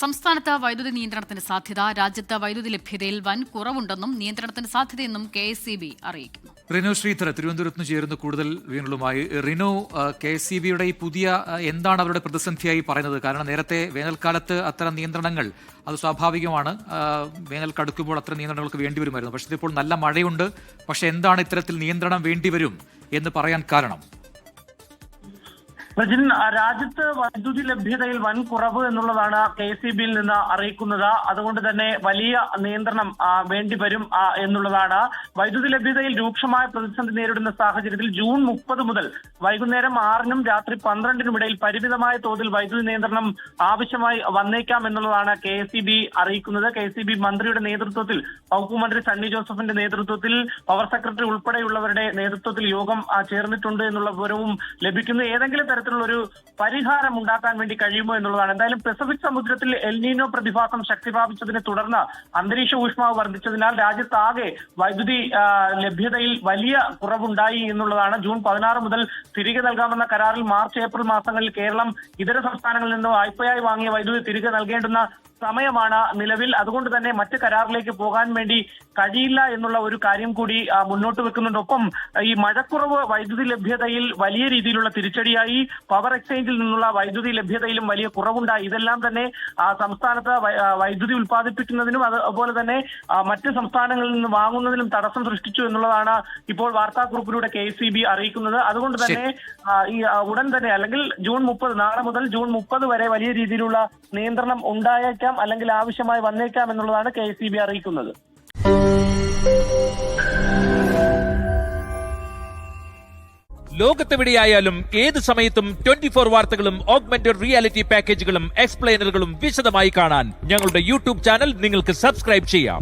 സംസ്ഥാനത്ത് വൈദ്യുതി നിയന്ത്രണത്തിന് സാധ്യത. രാജ്യത്ത് വൈദ്യുതി ലഭ്യതയിൽ വൻ കുറവുണ്ടെന്നും നിയന്ത്രണത്തിന് സാധ്യതയെന്നും KSEB അറിയിക്കുന്നു. റിനോ ശ്രീധർ തിരുവനന്തപുരത്ത് ചേരുന്ന കൂടുതൽ വിവരങ്ങളുമായി. റിനോ, KSEBയുടെ ഈ പുതിയ എന്താണ് അവരുടെ പ്രതിസന്ധിയായി പറയുന്നത്? കാരണം നേരത്തെ വേനൽക്കാലത്ത് അത്തരം നിയന്ത്രണങ്ങൾ അത് സ്വാഭാവികമാണ്, വേനൽ കടുക്കുമ്പോൾ അത്തരം നിയന്ത്രണങ്ങൾക്ക് വേണ്ടിവരുമായിരുന്നു. പക്ഷേ ഇതിപ്പോൾ നല്ല മഴയുണ്ട്, പക്ഷെ എന്താണ് ഇത്തരത്തിൽ നിയന്ത്രണം വേണ്ടിവരും എന്ന് പറയാൻ കാരണം? രജിൻ, രാജ്യത്ത് വൈദ്യുതി ലഭ്യതയിൽ വൻ കുറവ് എന്നുള്ളതാണ് KSEBയിൽ നിന്ന് അറിയിക്കുന്നത്. അതുകൊണ്ട് തന്നെ വലിയ നിയന്ത്രണം വേണ്ടിവരും എന്നുള്ളതാണ്. വൈദ്യുതി ലഭ്യതയിൽ രൂക്ഷമായ പ്രതിസന്ധി നേരിടുന്ന സാഹചര്യത്തിൽ ജൂൺ 30 മുതൽ വൈകുന്നേരം 6-നും രാത്രി 12-നും ഇടയിൽ പരിമിതമായ തോതിൽ വൈദ്യുതി നിയന്ത്രണം ആവശ്യമായി വന്നേക്കാം എന്നുള്ളതാണ് KSEB അറിയിക്കുന്നത്. KSEB മന്ത്രിയുടെ നേതൃത്വത്തിൽ, വകുപ്പ് മന്ത്രി സണ്ണി ജോസഫിന്റെ നേതൃത്വത്തിൽ, പവർ സെക്രട്ടറി ഉൾപ്പെടെയുള്ളവരുടെ നേതൃത്വത്തിൽ യോഗം ചേർന്നിട്ടുണ്ട് എന്നുള്ള വിവരവും ലഭിക്കുന്നു. ഏതെങ്കിലും ഒരു പരിഹാരം ഉണ്ടാക്കാൻ വേണ്ടി കഴിയുമോ എന്നുള്ളതാണ്. എന്തായാലും പസഫിക് സമുദ്രത്തിൽ എൽനീനോ പ്രതിഭാസം ശക്തി പ്രാപിച്ചതിനെ തുടർന്ന് അന്തരീക്ഷ ഊഷ്മാവ് വർദ്ധിച്ചതിനാൽ രാജ്യത്താകെ വൈദ്യുതി ലഭ്യതയിൽ വലിയ കുറവുണ്ടായി എന്നുള്ളതാണ്. ജൂൺ 16 മുതൽ തിരികെ നൽകാമെന്ന കരാറിൽ മാർച്ച് ഏപ്രിൽ മാസങ്ങളിൽ കേരളം ഇതര സംസ്ഥാനങ്ങളിൽ നിന്ന് വായ്പയായി വാങ്ങിയ വൈദ്യുതി തിരികെ നൽകേണ്ടുന്ന സമയമാണ് നിലവിൽ. അതുകൊണ്ട് തന്നെ മറ്റ് കരാറിലേക്ക് പോകാൻ വേണ്ടി കഴിയില്ല എന്നുള്ള ഒരു കാര്യം കൂടി മുന്നോട്ട് വെക്കുന്നുണ്ട്. ഒപ്പം ഈ മഴക്കുറവ് വൈദ്യുതി ലഭ്യതയിൽ വലിയ രീതിയിലുള്ള തിരിച്ചടിയായി. പവർ എക്സ്ചേഞ്ചിൽ നിന്നുള്ള വൈദ്യുതി ലഭ്യതയിലും വലിയ കുറവുണ്ടായി. ഇതെല്ലാം തന്നെ സംസ്ഥാനത്ത് വൈദ്യുതി ഉൽപ്പാദിപ്പിക്കുന്നതിനും അതുപോലെ തന്നെ മറ്റ് സംസ്ഥാനങ്ങളിൽ നിന്ന് വാങ്ങുന്നതിനും തടസ്സം സൃഷ്ടിച്ചു എന്നുള്ളതാണ് ഇപ്പോൾ വാർത്താക്കുറിപ്പിലൂടെ KSEB അറിയിക്കുന്നത്. അതുകൊണ്ട് തന്നെ ഈ ഉടൻ തന്നെ, അല്ലെങ്കിൽ ജൂൺ 30, നാളെ മുതൽ ജൂൺ 30 വരെ വലിയ രീതിയിലുള്ള നിയന്ത്രണം ഉണ്ടായേക്കാം, അല്ലെങ്കിൽ ആവശ്യമായി വന്നേക്കാം എന്നുള്ളതാണ് KSEB അറിയിക്കുന്നത്. ലോകത്തെവിടെയായാലും ഏത് സമയത്തും 24 വാർത്തകളും ഓഗ്മെന്റഡ് റിയാലിറ്റി പാക്കേജുകളും എക്സ്പ്ലെയിനറുകളും വിശദമായി കാണാൻ ഞങ്ങളുടെ YouTube ചാനൽ നിങ്ങൾക്ക് സബ്സ്ക്രൈബ് ചെയ്യാം.